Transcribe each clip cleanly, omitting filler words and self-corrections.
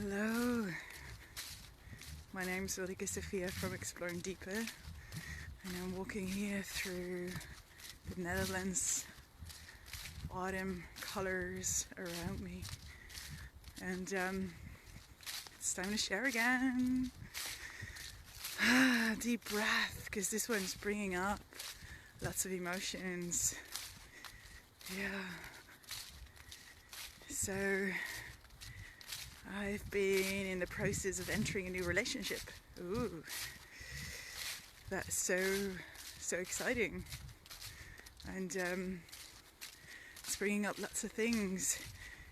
Hello, my name is Ulrike Sophia from Exploring Deeper, and I'm walking here through the Netherlands, autumn colors around me, and it's time to share again. Deep breath, because this one's bringing up lots of emotions. Yeah, so I've been in the process of entering a new relationship. Ooh, that's so exciting, and it's bringing up lots of things.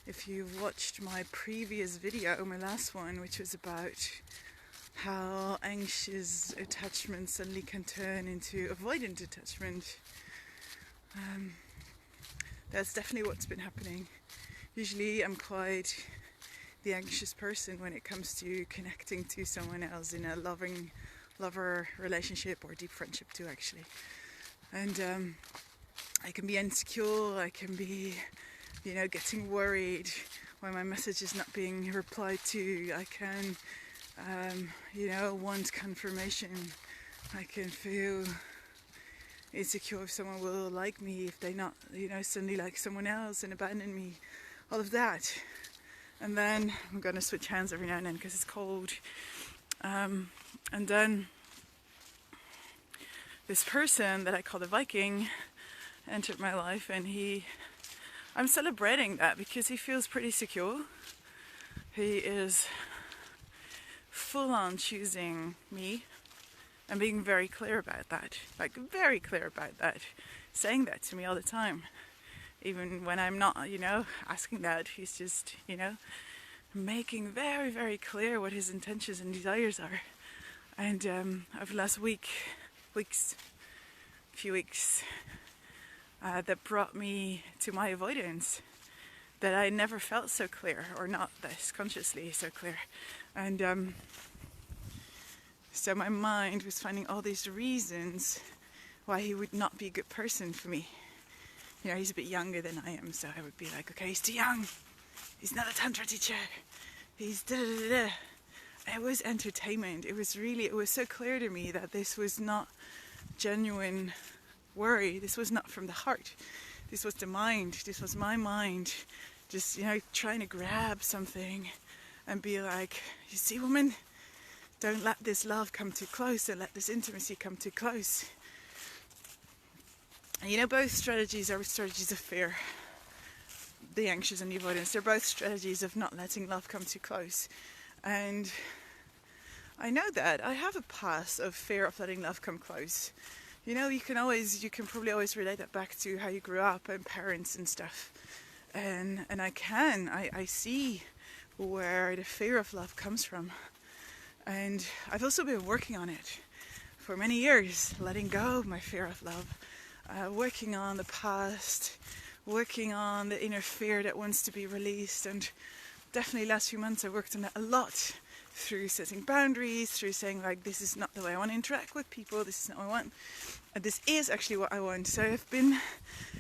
If you've watched my previous video, my last one, which was about how anxious attachment suddenly can turn into avoidant attachment, that's definitely what's been happening. Usually I'm quite the anxious person when it comes to connecting to someone else in a lover relationship, or deep friendship too, actually. And I can be insecure, I can be, getting worried when my message is not being replied to. I can, want confirmation. I can feel insecure if someone will like me, if they not, suddenly like someone else and abandon me. All of that. And then I'm going to switch hands every now and then because it's cold. And then this person that I call the Viking entered my life, and I'm celebrating that because he feels pretty secure. He is full on choosing me and being very clear about that. Saying that to me all the time. Even when I'm not, asking that, he's just, making very, very clear what his intentions and desires are. And over the last few weeks, that brought me to my avoidance, that I never felt so clear, or not this consciously so clear. And so my mind was finding all these reasons why he would not be a good person for me. He's a bit younger than I am, so I would be like, okay, he's too young. He's not a tantra teacher. He's da-da-da-da. It was entertainment. It was so clear to me that this was not genuine worry. This was not from the heart. This was the mind. This was my mind just, trying to grab something and be like, you see, woman, don't let this love come too close. Don't let this intimacy come too close. And both strategies are strategies of fear. The anxious and the avoidance, they're both strategies of not letting love come too close. And I know that I have a past of fear of letting love come close. You can probably always relate that back to how you grew up and parents and stuff. And I see where the fear of love comes from. And I've also been working on it for many years, letting go of my fear of love. Working on the past, working on the inner fear that wants to be released, and definitely last few months I worked on that a lot, through setting boundaries, through saying like, this is not the way I want to interact with people, this is not what I want, and this is actually what I want. So I've been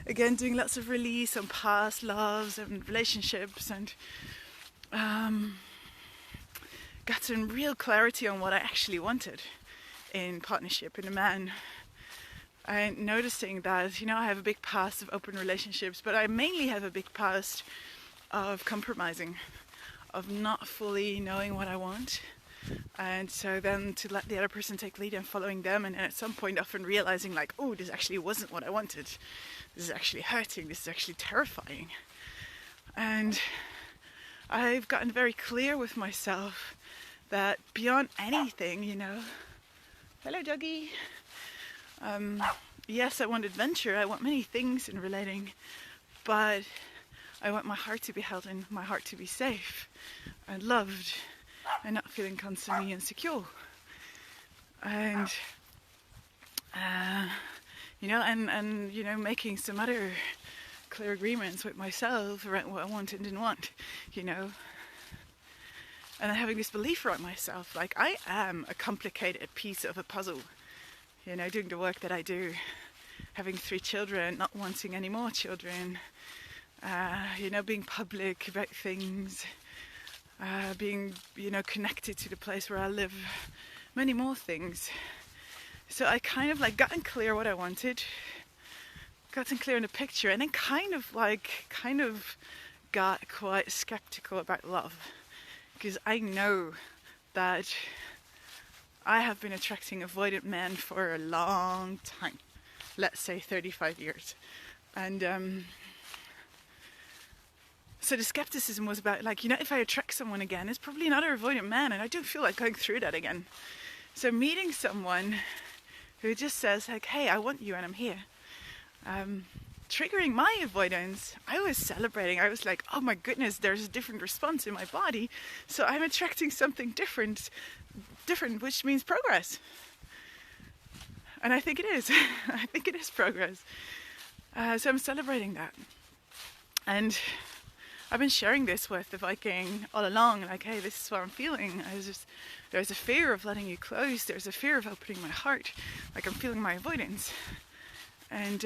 again doing lots of release on past loves and relationships, and got some real clarity on what I actually wanted in partnership, in a man. And noticing that, I have a big past of open relationships, but I mainly have a big past of compromising, of not fully knowing what I want. And so then to let the other person take lead and following them, and then at some point often realizing like, oh, this actually wasn't what I wanted. This is actually hurting. This is actually terrifying. And I've gotten very clear with myself that beyond anything, hello doggy. Yes, I want adventure, I want many things in relating, but I want my heart to be held in, my heart to be safe and loved and not feeling constantly insecure. And, making some other clear agreements with myself around what I want and didn't want, And then having this belief around myself, like I am a complicated piece of a puzzle. Doing the work that I do, having 3 children, not wanting any more children, being public about things, being, connected to the place where I live, many more things. So I kind of like gotten clear what I wanted, gotten clear in the picture, and then kind of got quite skeptical about love, because I know that I have been attracting avoidant men for a long time, let's say 35 years. And so the skepticism was about, like, if I attract someone again, it's probably another avoidant man, and I don't feel like going through that again. So meeting someone who just says, like, hey, I want you and I'm here, triggering my avoidance, I was celebrating. I was like, oh my goodness, there's a different response in my body, so I'm attracting something different, which means progress. And I think it is. I think it is progress. So I'm celebrating that. And I've been sharing this with the Viking all along, like, hey, this is what I'm feeling. There's a fear of letting you close. There's a fear of opening my heart. Like, I'm feeling my avoidance. And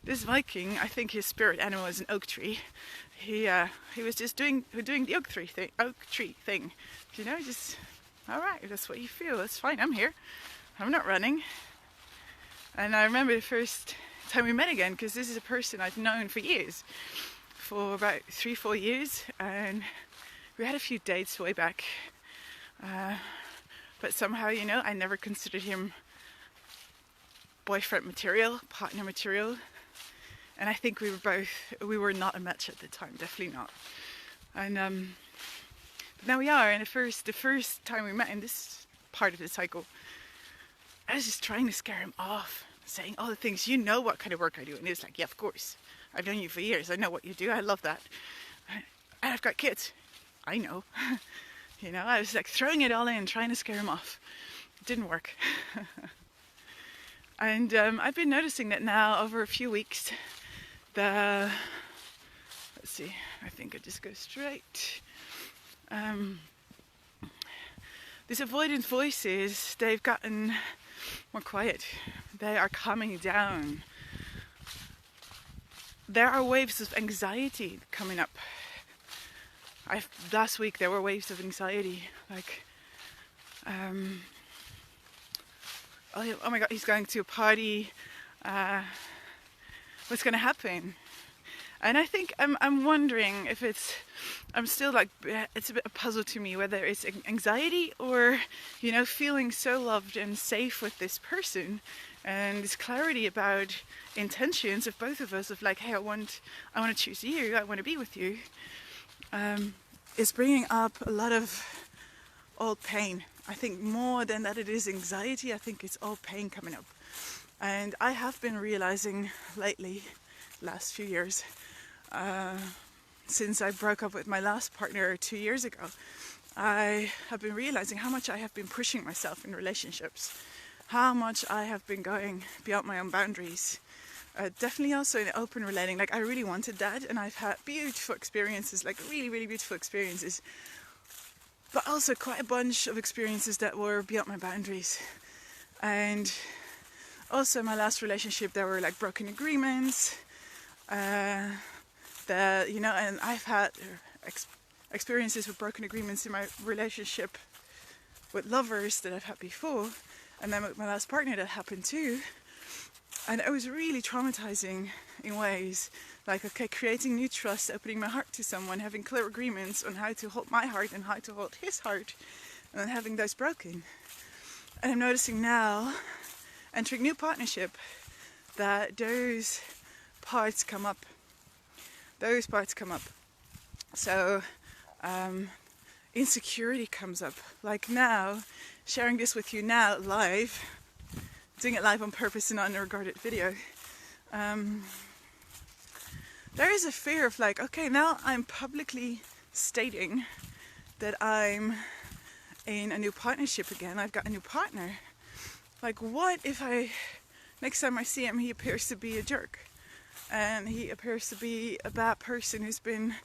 this Viking, I think his spirit animal is an oak tree. He was just doing the oak tree thing. Just, all right, that's what you feel. That's fine. I'm here. I'm not running. And I remember the first time we met again, because this is a person I've known for years, for about 3-4 years, and we had a few dates way back. But somehow, I never considered him boyfriend material, partner material. And I think we were not a match at the time, definitely not. And but now we are. And the first time we met in this part of the cycle, I was just trying to scare him off, saying all the things, what kind of work I do. And he was like, yeah, of course. I've known you for years. I know what you do. I love that. And I've got kids. I know. I was like throwing it all in, trying to scare him off. It didn't work. And I've been noticing that now over a few weeks, let's see, I think I just go straight. These avoidant voices, they've gotten more quiet. They are calming down. There are waves of anxiety coming up. Last week there were waves of anxiety, like, oh my God, he's going to a party. What's going to happen? And I think I'm wondering if I'm still like, it's a bit of a puzzle to me whether it's anxiety or, feeling so loved and safe with this person, and this clarity about intentions of both of us, of like, hey, I want to choose you, I want to be with you, is bringing up a lot of old pain. I think more than that it is anxiety, I think it's all pain coming up. And I have been realizing lately, last few years, since I broke up with my last partner 2 years ago, I have been realizing how much I have been pushing myself in relationships, how much I have been going beyond my own boundaries. Definitely also in open relating, like I really wanted that, and I've had beautiful experiences, like really, really beautiful experiences, but also quite a bunch of experiences that were beyond my boundaries. And also in my last relationship there were like broken agreements, and I've had experiences with broken agreements in my relationship with lovers that I've had before, and then with my last partner that happened too. And it was really traumatizing in ways, like, okay, creating new trust, opening my heart to someone, having clear agreements on how to hold my heart and how to hold his heart, and then having those broken. And I'm noticing now, entering new partnership, that those parts come up. So insecurity comes up. Like now, sharing this with you now live, doing it live on purpose and not in a recorded video, there is a fear of like, okay, now I'm publicly stating that I'm in a new partnership again, I've got a new partner. Like, what if next time I see him, he appears to be a jerk, and he appears to be a bad person who's been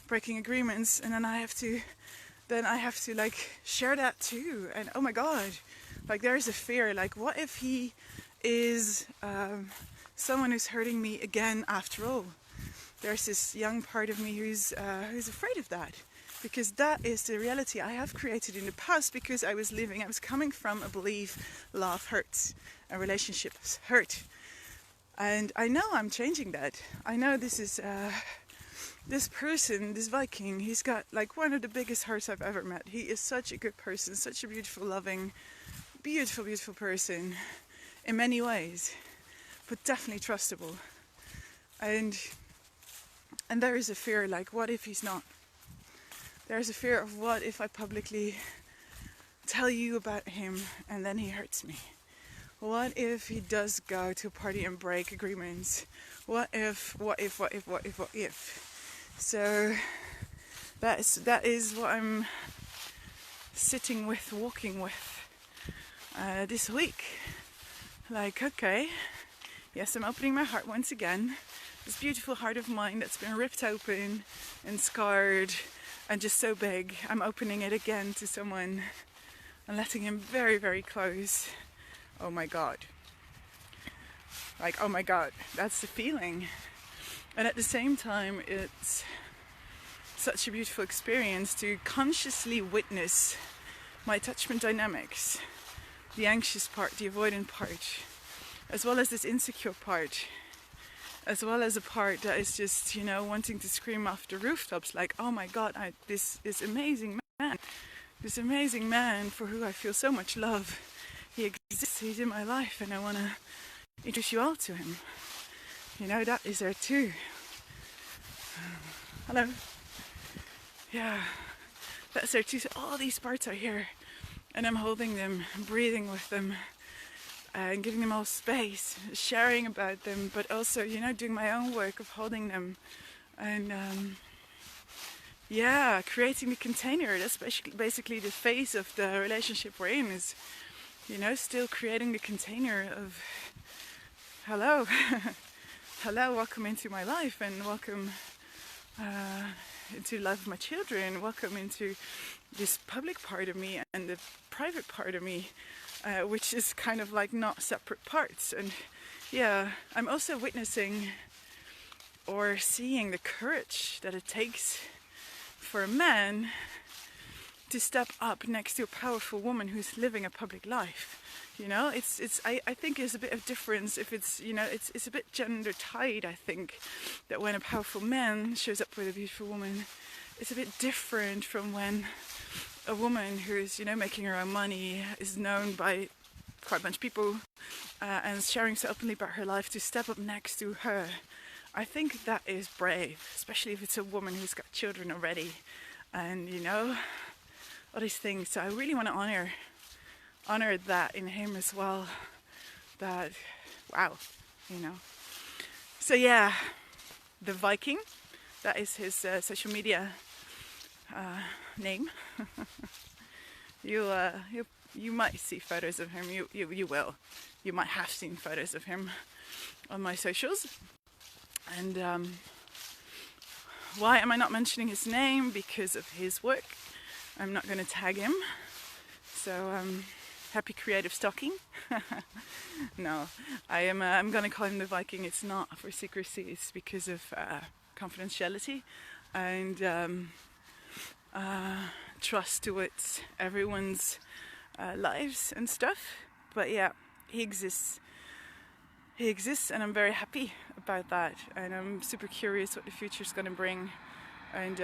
breaking agreements, and then I have to like share that too. And oh my God, like there's a fear, like what if he is someone who's hurting me again after all? there's this young part of me who's afraid of that, because that is the reality I have created in the past, because I was coming from a belief love hurts and relationships hurt. And I know I'm changing that. I know this is this person, this Viking, he's got like one of the biggest hearts I've ever met. He is such a good person, such a beautiful, loving, beautiful person in many ways, but definitely trustable. And there is a fear, like, what if he's not? There's a fear of, what if I publicly tell you about him and then he hurts me? What if he does go to a party and break agreements? What if? So that is what I'm sitting with, walking with this week. Like, okay, yes, I'm opening my heart once again. This beautiful heart of mine that's been ripped open and scarred and just so big. I'm opening it again to someone and letting him very, very close. Oh my God. Like, oh my God, that's the feeling. And at the same time, it's such a beautiful experience to consciously witness my attachment dynamics, the anxious part, the avoidant part, as well as this insecure part, as well as a part that is just, wanting to scream off the rooftops, like, oh my God, this amazing man for who I feel so much love. He exists, he's in my life, and I want to introduce you all to him. That is there too. Hello. Yeah, that's there too. So all these parts are here, and I'm holding them, breathing with them, and giving them all space, sharing about them, but also, doing my own work of holding them, and creating the container. That's basically the phase of the relationship we're in, is still creating the container of, hello, welcome into my life, and welcome into the life of my children, welcome into this public part of me and the private part of me, which is kind of like not separate parts. And I'm also witnessing or seeing the courage that it takes for a man to step up next to a powerful woman who's living a public life. I think there's a bit of difference if it's, it's a bit gender tied. I think that when a powerful man shows up with a beautiful woman, it's a bit different from when a woman who's, making her own money, is known by quite a bunch of people, and sharing so openly about her life, to step up next to her. I think that is brave, especially if it's a woman who's got children already, and all these things. So I really want to honor that in him as well. That, wow, So the Viking, that is his social media name. You might see photos of him. You will. You might have seen photos of him on my socials. And why am I not mentioning his name? Because of his work. I'm not going to tag him. So happy creative stalking. No, I'm going to call him the Viking. It's not for secrecy. It's because of confidentiality and trust towards everyone's lives and stuff. But he exists. He exists, and I'm very happy about that. And I'm super curious what the future's going to bring. And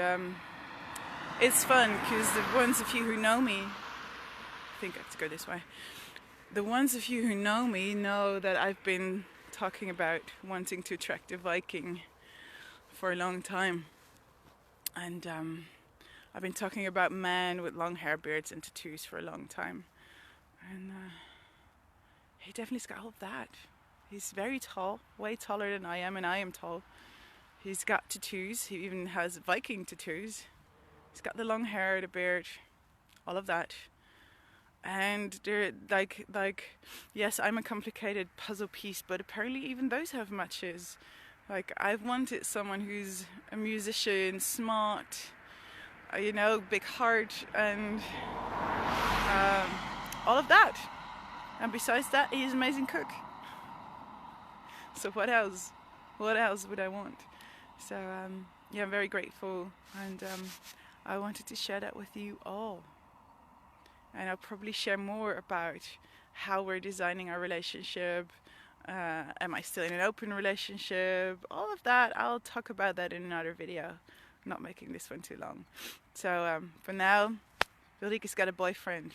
it's fun because the ones of you who know me, I think I have to go this way. The ones of you who know me know that I've been talking about wanting to attract a Viking for a long time. And I've been talking about men with long hair, beards and tattoos for a long time. And he definitely's got all of that. He's very tall, way taller than I am, and I am tall. He's got tattoos. He even has Viking tattoos. He's got the long hair, the beard, all of that. And they're like, yes, I'm a complicated puzzle piece, but apparently even those have matches. Like, I've wanted someone who's a musician, smart, big heart, and all of that. And besides that, he's an amazing cook. So what else? What else would I want? So yeah, I'm very grateful, and I wanted to share that with you all. And I'll probably share more about how we're designing our relationship. Am I still in an open relationship? All of that, I'll talk about that in another video. I'm not making this one too long. So for now, Ulrike's got a boyfriend.